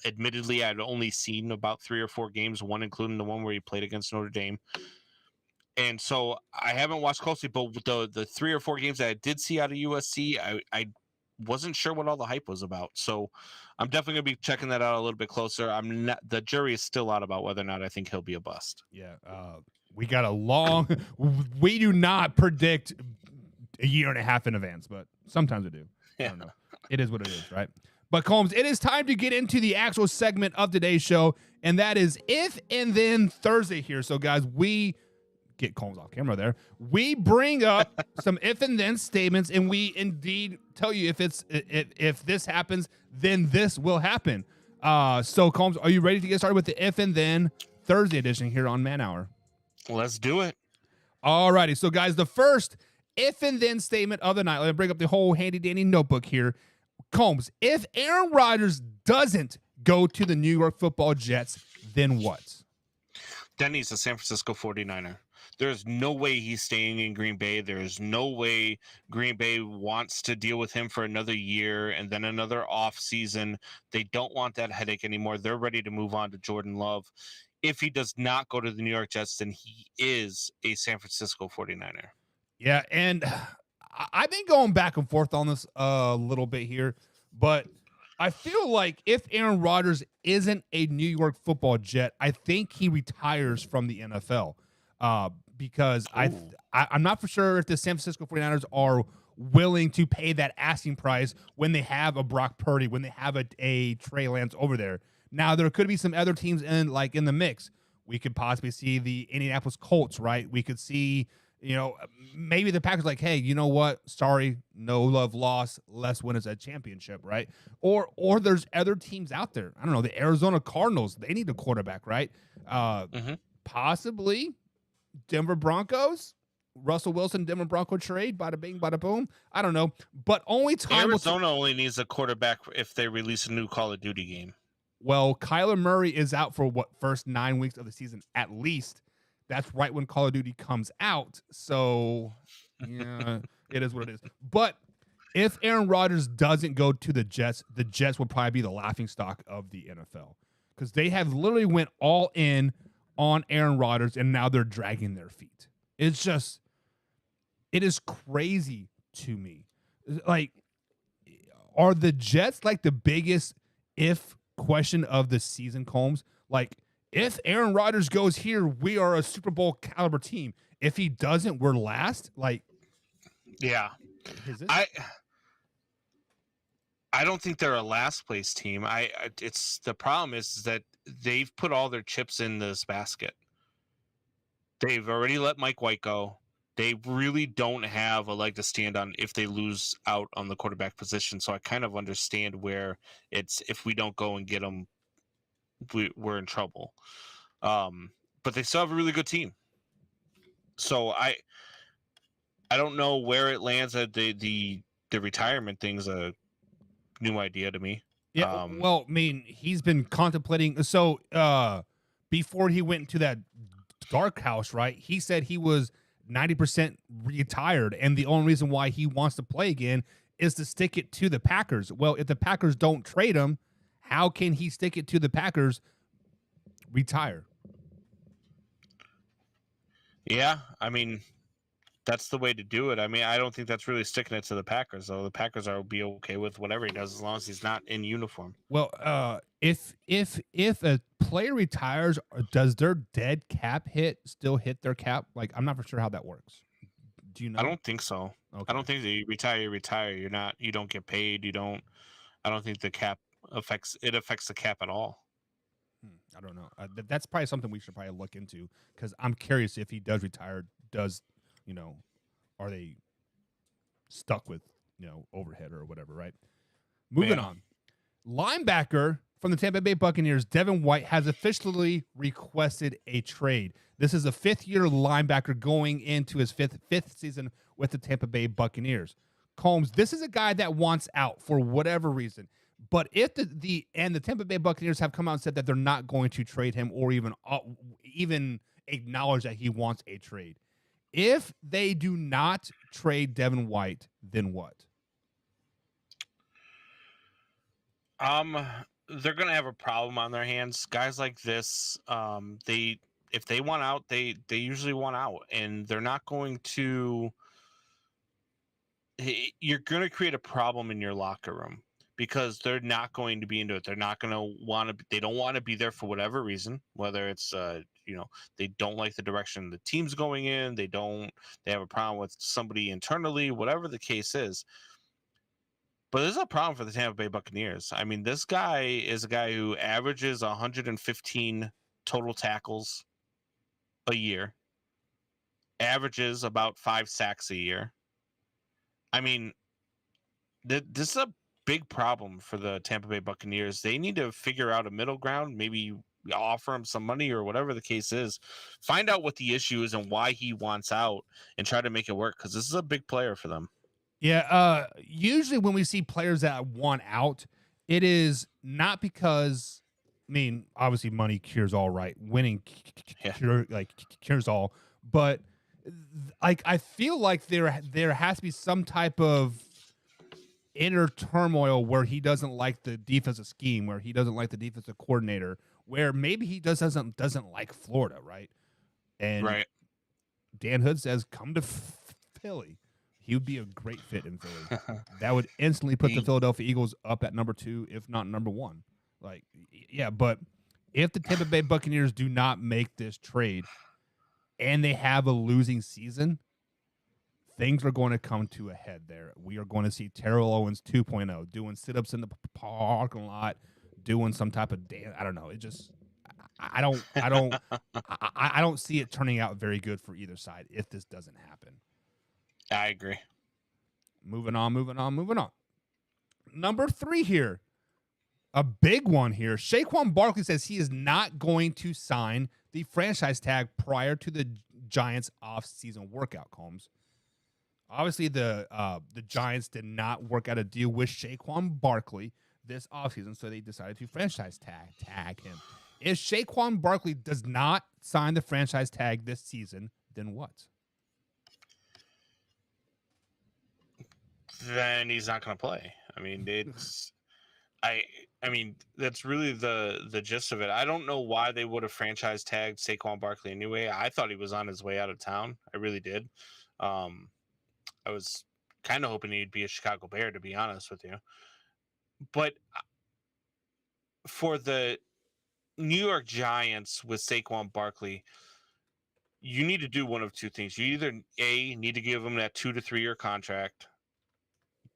Admittedly, I'd only seen about 3 or 4 games, one including the one where he played against Notre Dame. And so I haven't watched closely, but with the 3 or 4 games that I did see out of USC, I wasn't sure what all the hype was about. So I'm definitely going to be checking that out a little bit closer. The jury is still out about whether or not I think he'll be a bust. Yeah. We got we do not predict a year and a half in advance, but sometimes we do. Yeah. I don't know. It is what it is, right? But Combs, it is time to get into the actual segment of today's show, and that is If and Then Thursday here. So, guys, we get Combs off camera there. We bring up some if and then statements, and we indeed tell you if this happens, then this will happen. So, Combs, are you ready to get started with the If and Then Thursday edition here on Man Hour? Let's do it. All righty. So, guys, the first if and then statement of the night. Let me bring up the whole handy-dandy notebook here. Combs, if Aaron Rodgers doesn't go to the New York Football Jets, then what? Then he's a San Francisco 49er. There's no way he's staying in Green Bay. There's no way Green Bay wants to deal with him for another year and then another off season. They don't want that headache anymore. They're ready to move on to Jordan Love. If he does not go to the New York Jets, then he is a San Francisco 49er. Yeah, and I've been going back and forth on this a little bit here, but I feel like if Aaron Rodgers isn't a New York Football Jet, I think he retires from the NFL because I'm not for sure if the San Francisco 49ers are willing to pay that asking price when they have a Brock Purdy, when they have a Trey Lance over there. Now, there could be some other teams in the mix. We could possibly see the Indianapolis Colts, right? We could see maybe the Packers like, hey, you know what? Sorry, no love lost. Let's win as a championship, right? Or there's other teams out there. I don't know. The Arizona Cardinals, they need a quarterback, right? Possibly Denver Broncos, Russell Wilson, Denver Bronco trade, bada bing, bada boom. I don't know. But only time Arizona only needs a quarterback if they release a new Call of Duty game. Well, Kyler Murray is out for first 9 weeks of the season at least. That's right when Call of Duty comes out. So, yeah, it is what it is. But if Aaron Rodgers doesn't go to the Jets will probably be the laughingstock of the NFL because they have literally went all in on Aaron Rodgers, and now they're dragging their feet. It is crazy to me. Like, are the Jets like the biggest if question of the season, Combs? Like, if Aaron Rodgers goes here, we are a Super Bowl caliber team. If he doesn't, we're last. Like, yeah, is it? I don't think they're a last place team. It's the problem is that they've put all their chips in this basket. They've already let Mike White go. They really don't have a leg to stand on if they lose out on the quarterback position. So I kind of understand where it's if we don't go and get them, we're in trouble. But they still have a really good team. So I don't know where it lands. The retirement thing's a new idea to me. Yeah. Well, I mean, he's been contemplating. So before he went into that dark house, right? He said he was 90% retired, and the only reason why he wants to play again is to stick it to the Packers. Well, if the Packers don't trade him, how can he stick it to the Packers? Retire. Yeah, I mean, that's the way to do it. I mean, I don't think that's really sticking it to the Packers, though. The Packers will be okay with whatever he does as long as he's not in uniform. Well, if a player retires, does their dead cap hit still hit their cap? Like, I'm not for sure how that works. Do you know? I don't think so. Okay. I don't think that you retire. You don't get paid. I don't think the cap affects the cap at all. I don't know. That's probably something we should probably look into, because I'm curious if he does retire, are they stuck with, overhead or whatever, right? Moving on. Linebacker from the Tampa Bay Buccaneers, Devin White, has officially requested a trade. This is a fifth-year linebacker going into his fifth season with the Tampa Bay Buccaneers. Combs, this is a guy that wants out for whatever reason. But if the Tampa Bay Buccaneers have come out and said that they're not going to trade him or even acknowledge that he wants a trade, if they do not trade Devin White, then what? They're gonna have a problem on their hands. Guys like this, if they want out, they usually want out, and they're not going to. You're going to create a problem in your locker room because they're not going to be into it. They're not going to want to. They don't want to be there for whatever reason. Whether it's they don't like the direction the team's going in. They have a problem with somebody internally. Whatever the case is. But there's a problem for the Tampa Bay Buccaneers. I mean, this guy is a guy who averages 115 total tackles a year, averages about 5 sacks a year. I mean, this is a big problem for the Tampa Bay Buccaneers. They need to figure out a middle ground, maybe offer him some money or whatever the case is. Find out what the issue is and why he wants out and try to make it work, because this is a big player for them. Yeah, usually when we see players that want out, it is not because, I mean, obviously money cures all, right? Winning cures all, but I feel like there has to be some type of inner turmoil where he doesn't like the defensive scheme, where he doesn't like the defensive coordinator, where maybe he doesn't like Florida, right? And right. Dan Hood says, come to Philly. He would be a great fit in Philly. That would instantly put the Philadelphia Eagles up at number 2, if not number 1. Like, yeah, but if the Tampa Bay Buccaneers do not make this trade and they have a losing season, things are going to come to a head there. We are going to see Terrell Owens 2.0 doing sit-ups in the parking lot, doing some type of I don't know. It just I don't see it turning out very good for either side if this doesn't happen. I agree. Moving on. Number 3 here. A big one here. Saquon Barkley says he is not going to sign the franchise tag prior to the Giants off-season workout, Combs. Obviously, the Giants did not work out a deal with Saquon Barkley this offseason, so they decided to franchise tag him. If Saquon Barkley does not sign the franchise tag this season, then what? Then he's not going to play. I mean, I mean, that's really the gist of it. I don't know why they would have franchise tagged Saquon Barkley anyway. I thought he was on his way out of town. I really did. I was kind of hoping he'd be a Chicago Bear, to be honest with you. But for the New York Giants with Saquon Barkley, you need to do one of two things. You either need to give him that 2 to 3 year contract,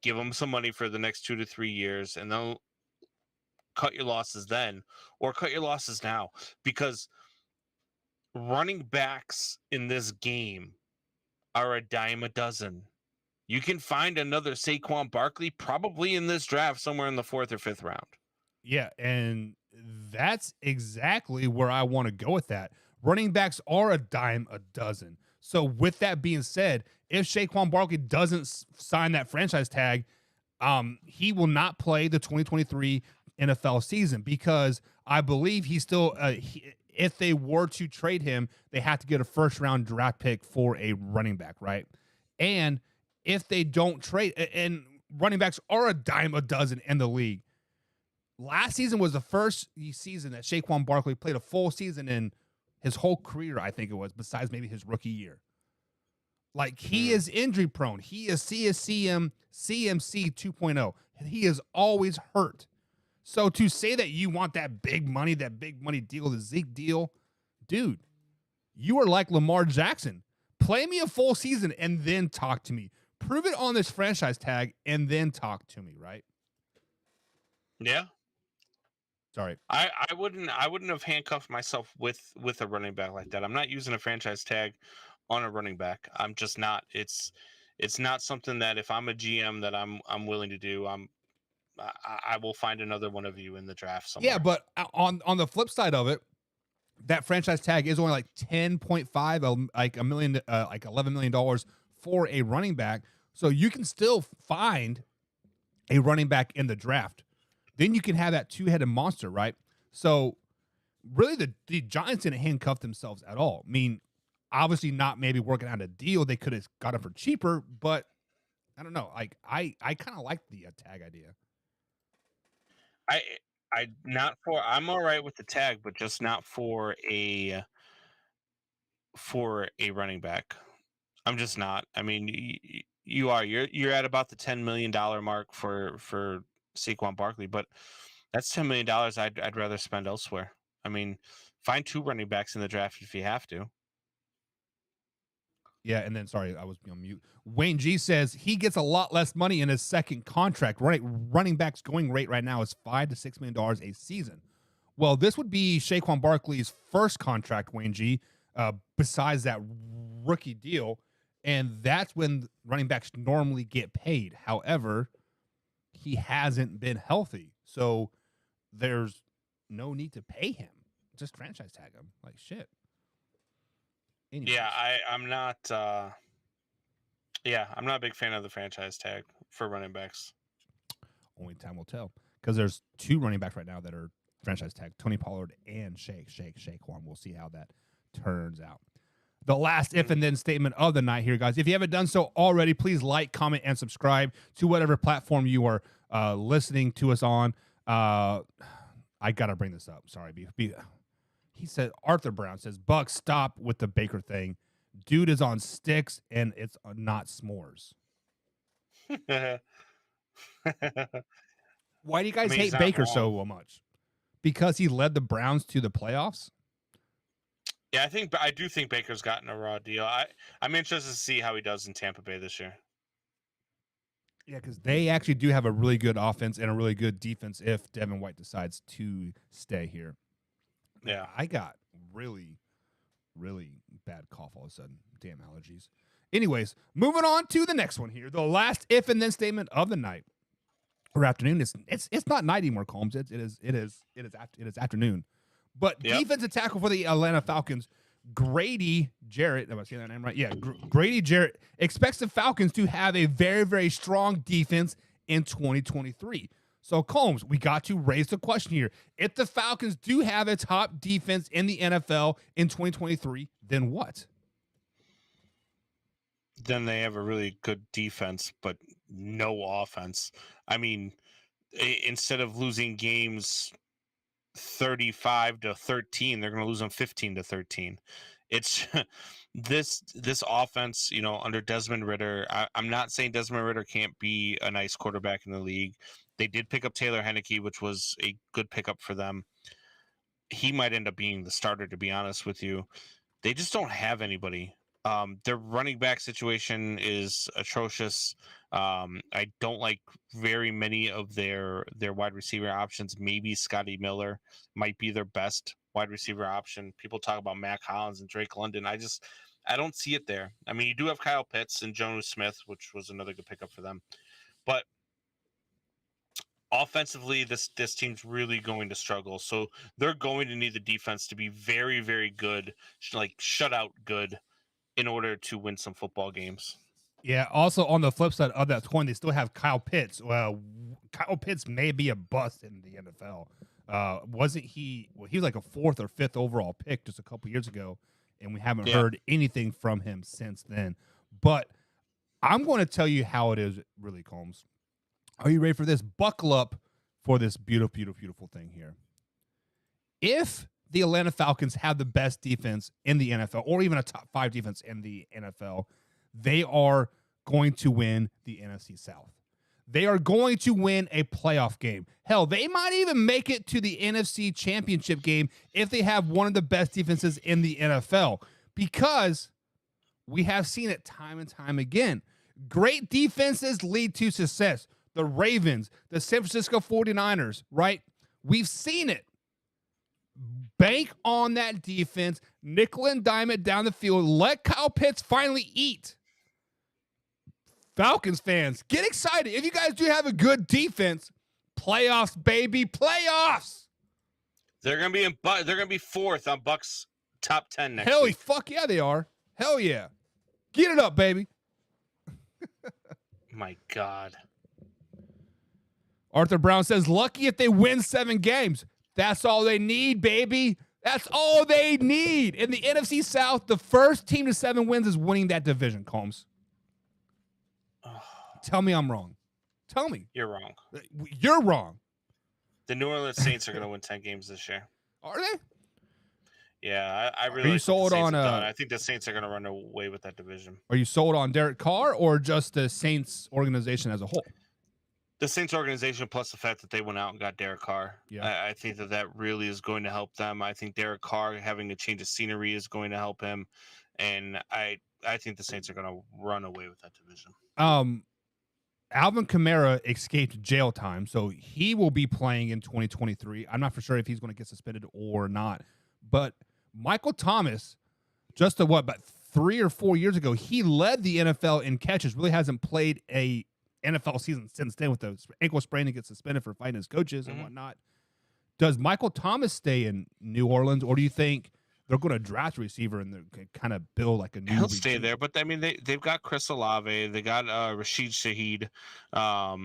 give him some money for the next 2 to 3 years, and then cut your losses then, or cut your losses now, because running backs in this game are a dime a dozen. You can find another Saquon Barkley probably in this draft somewhere in the 4th or 5th round. Yeah, and that's exactly where I want to go with that. Running backs are a dime a dozen. So with that being said, if Saquon Barkley doesn't sign that franchise tag, he will not play the 2023 NFL season, because I believe he's still, if they were to trade him, they have to get a first-round draft pick for a running back, right? And if they don't trade, and running backs are a dime a dozen in the league. Last season was the first season that Saquon Barkley played a full season in his whole career, I think it was, besides maybe his rookie year. Like, he is injury prone. He is CMC 2.0. He is always hurt. So to say that you want that big money deal, the Zeke deal, dude, you are like Lamar Jackson. Play me a full season and then talk to me. Prove it on this franchise tag and then talk to me, right? Yeah. Sorry. I wouldn't have handcuffed myself with a running back like that. I'm not using a franchise tag on a running back. I'm just not. It's not something that if I'm a GM that I'm willing to do. I will find another one of you in the draft somewhere. Yeah, but on the flip side of it, that franchise tag is only like 10.5, like $1 million, like $11 million for a running back. So you can still find a running back in the draft. Then you can have that two-headed monster, right? So really the Giants didn't handcuff themselves at all. I mean, obviously not maybe working out a deal. They could have got it for cheaper, but I don't know. Like I kind of like the tag idea. I'm all right with the tag, but just not for a running back. I'm just not. I mean, you're at about the $10 million mark for Saquon Barkley, but that's $10 million I'd rather spend elsewhere. I mean, find 2 running backs in the draft if you have to. Yeah, and then, sorry, I was on mute. Wayne G says he gets a lot less money in his second contract. Running back's going rate right now is $5 to $6 million a season. Well, this would be Saquon Barkley's first contract, Wayne G, besides that rookie deal, and that's when running backs normally get paid. However, he hasn't been healthy, so there's no need to pay him. Just franchise tag him. Like, shit. Anyways. Yeah, I'm not. I'm not a big fan of the franchise tag for running backs. Only time will tell, because there's 2 running backs right now that are franchise tag: Tony Pollard and Saquon. We'll see how that turns out. The last if and then statement of the night here, guys. If you haven't done so already, please like, comment, and subscribe to whatever platform you are listening to us on. I gotta bring this up. Sorry, he said, Arthur Brown says, Buck, stop with the Baker thing. Dude is on sticks, and it's not s'mores. Why do you guys hate Baker so much? Because he led the Browns to the playoffs? Yeah, I do think Baker's gotten a raw deal. I'm interested to see how he does in Tampa Bay this year. Yeah, because they actually do have a really good offense and a really good defense if Devin White decides to stay here. Yeah. I got really, really bad cough all of a sudden. Damn allergies. Anyways, moving on to the next one here. The last if and then statement of the night or afternoon. It's not night anymore, Combs. It is afternoon. But defensive tackle for the Atlanta Falcons, Grady Jarrett. Am I saying that name right? Yeah, Grady Jarrett expects the Falcons to have a very, very strong defense in 2023. So, Combs, we got to raise the question here. If the Falcons do have a top defense in the NFL in 2023, then what? Then they have a really good defense, but no offense. I mean, instead of losing games 35-13, they're going to lose them 15-13. It's this offense, under Desmond Ridder. I'm not saying Desmond Ridder can't be a nice quarterback in the league. They did pick up Taylor Heineke, which was a good pickup for them. He might end up being the starter, to be honest with you. They just don't have anybody. Their running back situation is atrocious. I don't like very many of their wide receiver options. Maybe Scotty Miller might be their best wide receiver option. People talk about Mac Hollins and Drake London. I don't see it there. I mean, you do have Kyle Pitts and Jonnu Smith, which was another good pickup for them. But offensively, this team's really going to struggle. So they're going to need the defense to be very, very good, like shutout good, in order to win some football games. Yeah. Also, on the flip side of that coin, they still have Kyle Pitts. Well, Kyle Pitts may be a bust in the NFL. Wasn't he? Well, he was like a 4th or 5th overall pick just a couple years ago, and we haven't heard anything from him since then. But I'm going to tell you how it is, really, Combs. Are you ready for this? Buckle up for this beautiful, beautiful, beautiful thing here. If the Atlanta Falcons have the best defense in the NFL, or even a top 5 defense in the NFL, they are going to win the NFC South. They are going to win a playoff game. Hell, they might even make it to the NFC Championship game if they have one of the best defenses in the NFL, because we have seen it time and time again. Great defenses lead to success. The Ravens, the San Francisco 49ers, right? We've seen it. Bank on that defense, nickel and dime it down the field. Let Kyle Pitts finally eat. Falcons fans, get excited. If you guys do have a good defense, playoffs, baby, playoffs. They're gonna be they're gonna be 4th on Bucks top 10 next week. Fuck yeah, they are. Hell yeah. Get it up, baby. My God. Arthur Brown says, lucky if they win 7 games. That's all they need, baby. That's all they need. In the NFC South, the first team to 7 wins is winning that division, Combs. Tell me I'm wrong. Tell me. You're wrong. You're wrong. The New Orleans Saints are going to win 10 games this year. Are they? Yeah, I really. Are you sold on? I think the Saints are going to run away with that division. Are you sold on Derek Carr or just the Saints organization as a whole? The Saints organization, plus the fact that they went out and got Derek Carr. Yeah. I think that really is going to help them. I think Derek Carr having a change of scenery is going to help him, and I think the Saints are going to run away with that division. Alvin Kamara escaped jail time, so he will be playing in 2023. I'm not for sure if he's going to get suspended or not. But Michael Thomas, just about 3 or 4 years ago, he led the NFL in catches. Really hasn't played a NFL season since then with the ankle sprain and gets suspended for fighting his coaches and whatnot. Does Michael Thomas stay in New Orleans, or do you think they're going to draft a receiver and they're kind of build like a new? He'll stay there, but I mean they've got Chris Olave, they got Rashid Shaheed. I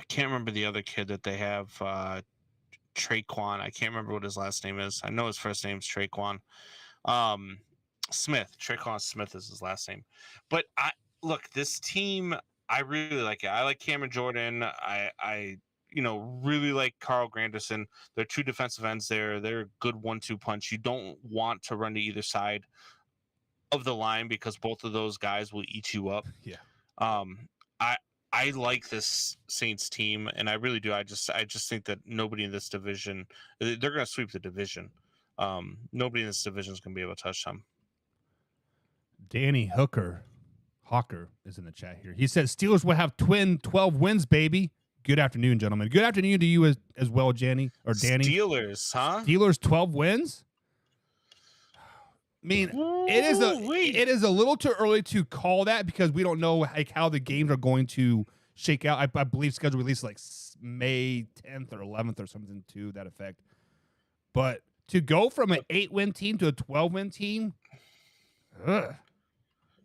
can't remember the other kid that they have. Traquan. I can't remember what his last name is. I know his first name's Traquan. Smith. Traquan Smith is his last name. But look, this team, I really like it. I like Cameron Jordan. I really like Carl Granderson. They're 2 defensive ends there. They're a good 1-2 punch. You don't want to run to either side of the line because both of those guys will eat you up. Yeah. I like this Saints team, and I really do. I just think that nobody in this division, they're going to sweep the division. Nobody in this division is going to be able to touch them. Danny Hawker is in the chat here. He says Steelers will have twin 12 wins, baby. Good afternoon, gentlemen. Good afternoon to you as well, Jenny or Danny. Steelers, huh? Steelers 12 wins. I mean, it is a little too early to call that because we don't know like how the games are going to shake out. I believe schedule release like May 10th or 11th or something to that effect. But to go from an 8-win team to a 12-win team,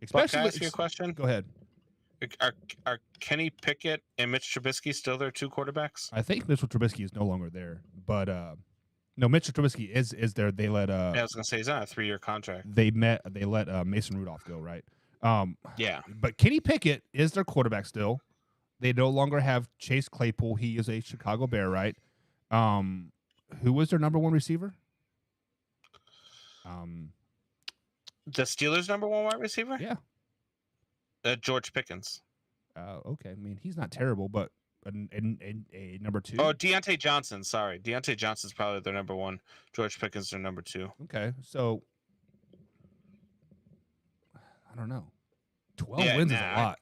especially. Can I ask you a question? Go ahead. Are Kenny Pickett and Mitch Trubisky still their 2 quarterbacks? I think Mitchell Trubisky is no longer there, but no, Mitchell Trubisky is there. They let I was gonna say he's on a 3-year contract. They let Mason Rudolph go, right? Yeah. But Kenny Pickett is their quarterback still. They no longer have Chase Claypool. He is a Chicago Bear, right? Who was their number one receiver? The Steelers' number one wide receiver? Yeah. George Pickens. Okay. I mean, he's not terrible, but a number two. Oh, Deontay Johnson. Sorry. Deontay Johnson's probably their number one. George Pickens their number two. Okay. So, I don't know. 12 wins is a lot.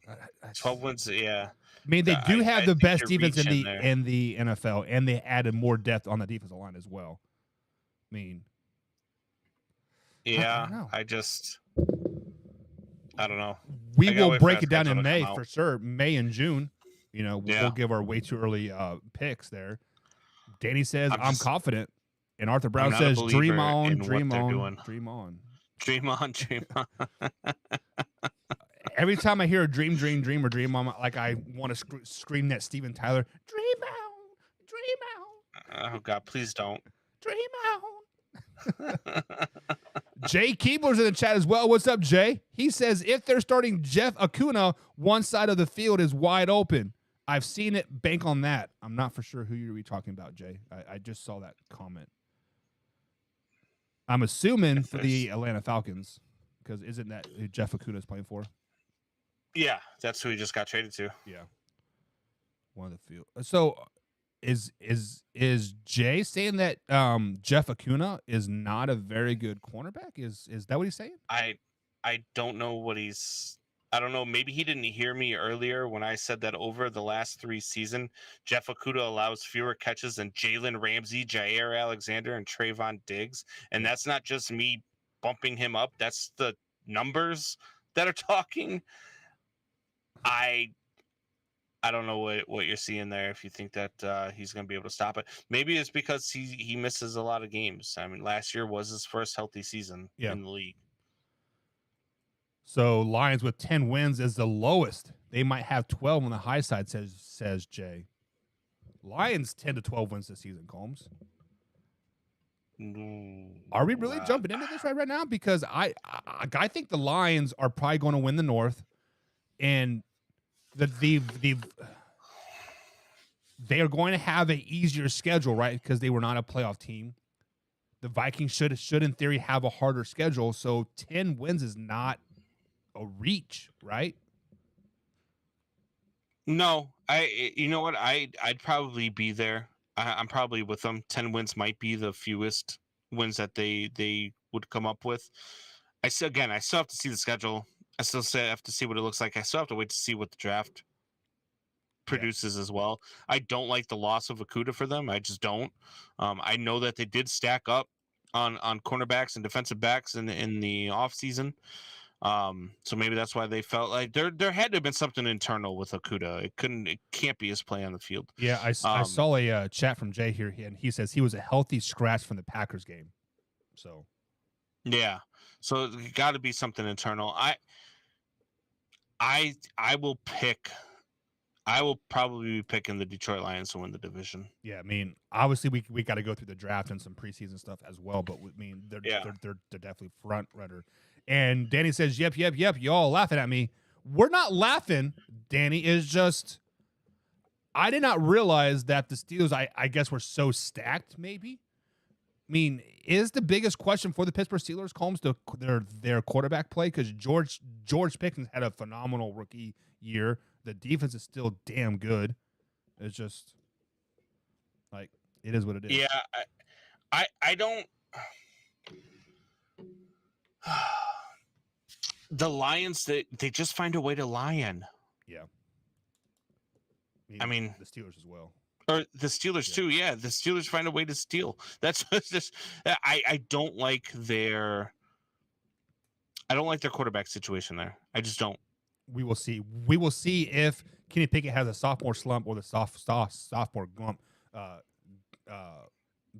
12 wins, yeah. I mean, they do have the best defense in the NFL, and they added more depth on the defensive line as well. I mean, yeah, I don't know. We will break it down in May for sure. May and June. We'll give our way too early picks there. Danny says, I'm confident. And Arthur Brown says, dream on, dream on, dream on. Dream on, dream on. Every time I hear a dream on, like I want to scream that Steven Tyler, dream on. Oh, God, please don't. Dream on. Jay Keebler's in the chat as well. What's up, Jay? He says, if they're starting Jeff Acuna, one side of the field is wide open. I've seen it. Bank on that. I'm not for sure who you're talking about, Jay. I just saw that comment. I'm assuming for the Atlanta Falcons, because isn't that who Jeff Acuna is playing for? Yeah, that's who he just got traded to. Yeah. One of the few. So is Jay saying that Jeff Acuna is not a very good cornerback? Is that what he's saying? I don't know what I don't know. Maybe he didn't hear me earlier when I said that over the last 3 seasons, Jeff Acuna allows fewer catches than Jalen Ramsey, Jair Alexander, and Trayvon Diggs. And that's not just me bumping him up. That's the numbers that are talking. I don't know what you're seeing there. If you think that he's going to be able to stop it, maybe it's because he misses a lot of games. I mean, last year was his first healthy season in the league. So Lions with 10 wins is the lowest. They might have 12 on the high side, says Jay. Lions 10 to 12 wins this season, Combs. Are we really jumping into this right now? Because I think the Lions are probably going to win the North, and they are going to have an easier schedule, right? Because they were not a playoff team. The Vikings should in theory have a harder schedule. So 10 wins is not a reach, right? No, you know what? I'd probably be there. I'm probably with them. 10 wins might be the fewest wins that they would come up with. I still have to see the schedule. I still have to see what it looks like. I still have to wait to see what the draft produces as well. I don't like the loss of Acuna for them. I just don't. I know that they did stack up on cornerbacks and defensive backs in the offseason. So maybe that's why they felt like there had to have been something internal with Acuna. It can't be his play on the field. Yeah, I saw a chat from Jay here, and he says he was a healthy scratch from the Packers game. So, yeah, so it got to be something internal. I will probably be picking the Detroit Lions to win the division. Yeah, I mean, obviously we got to go through the draft and some preseason stuff as well, but I mean, they're definitely front runner. And Danny says, yep, y'all laughing at me. We're not laughing, Danny. Is just I did not realize that the Steelers, I guess, were so stacked, maybe. I mean, is the biggest question for the Pittsburgh Steelers, Combs, their quarterback play? Because George Pickens had a phenomenal rookie year. The defense is still damn good. It's just, like, it is what it is. Yeah, I don't... The Lions, they just find a way to lion. Yeah. I mean, the Steelers as well. Or the Steelers too. Yeah, the Steelers find a way to steal. That's just I don't like their quarterback situation there. I just don't. We will see. We will see if Kenny Pickett has a sophomore slump or the sophomore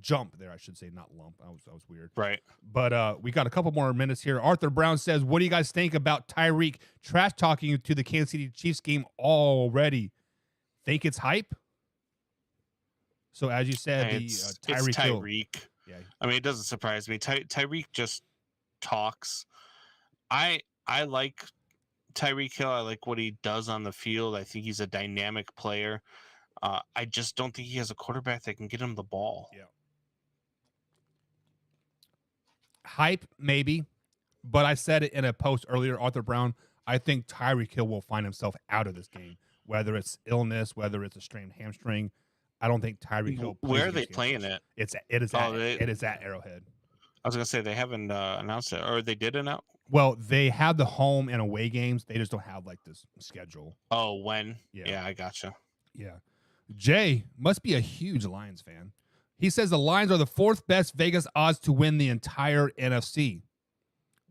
jump there, I should say, not lump. That was weird. Right. But we got a couple more minutes here. Arthur Brown says, what do you guys think about Tyreek trash talking to the Kansas City Chiefs game already? Think it's hype? So as you said, it's Tyreek. Yeah. I mean, it doesn't surprise me. Tyreek just talks. I like Tyreek Hill. I like what he does on the field. I think he's a dynamic player. I just don't think he has a quarterback that can get him the ball. Yeah. Hype, maybe. But I said it in a post earlier, Arthur Brown, I think Tyreek Hill will find himself out of this game, whether it's illness, whether it's a strained hamstring. I don't think Tyreek Hill. Where are they playing it? It is at Arrowhead. I was gonna say they haven't announced it, or they did announce. Well, they have the home and away games. They just don't have like this schedule. Oh, when? Yeah, yeah, I gotcha. Yeah, Jay must be a huge Lions fan. He says the Lions are the 4th best Vegas odds to win the entire NFC.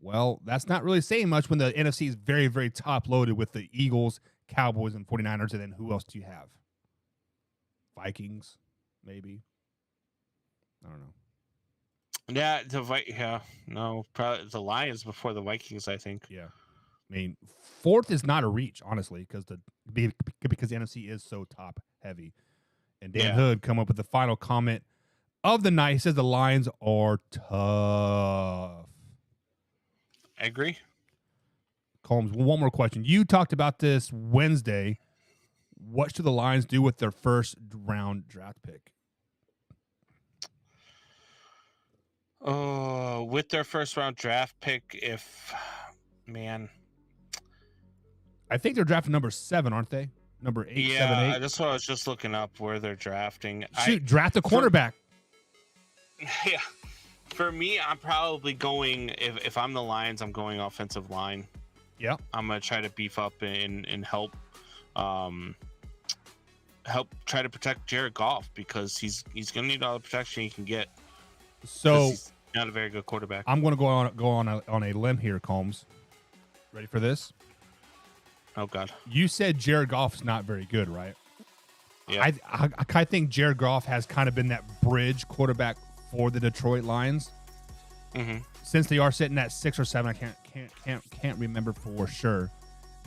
Well, that's not really saying much when the NFC is very, very top loaded with the Eagles, Cowboys, and 49ers. And then who else do you have? Vikings, maybe. I don't know. Yeah, no, probably the Lions before the Vikings, I think. Yeah. I mean, 4th is not a reach, honestly, because the NFC is so top heavy. And Dan Hood come up with the final comment of the night. He says the Lions are tough. I agree. Combs, one more question. You talked about this Wednesday. What should the Lions do with their first round draft pick? With their first round draft pick, I think they're drafting number 7, aren't they? Number 8, 7, 8. That's what I was just looking up where they're drafting. Draft a cornerback. Yeah. For me, I'm probably going, if I'm the Lions, I'm going offensive line. Yeah. I'm going to try to beef up and help try to protect Jared Goff, because he's going to need all the protection he can get. So he's not a very good quarterback. I'm going to go on a limb here, Combs. Ready for this? Oh, God. You said Jared Goff is not very good, right? Yeah. I think Jared Goff has kind of been that bridge quarterback for the Detroit Lions. Mm-hmm. Since they are sitting at 6 or 7, I can't remember for sure.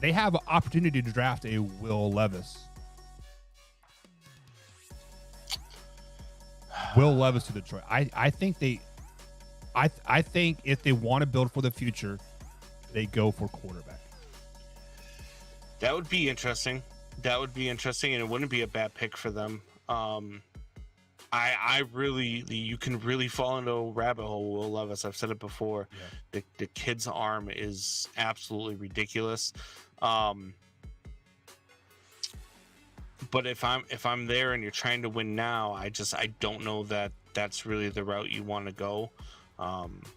They have an opportunity to draft a Will Levis. Will Levis to Detroit. I think if they want to build for the future, they go for quarterback. That would be interesting. And it wouldn't be a bad pick for them. I really, you can really fall into a rabbit hole, Will Levis. I've said it before. Yeah. The kid's arm is absolutely ridiculous. But if I'm there and you're trying to win now, I don't know that that's really the route you want to go.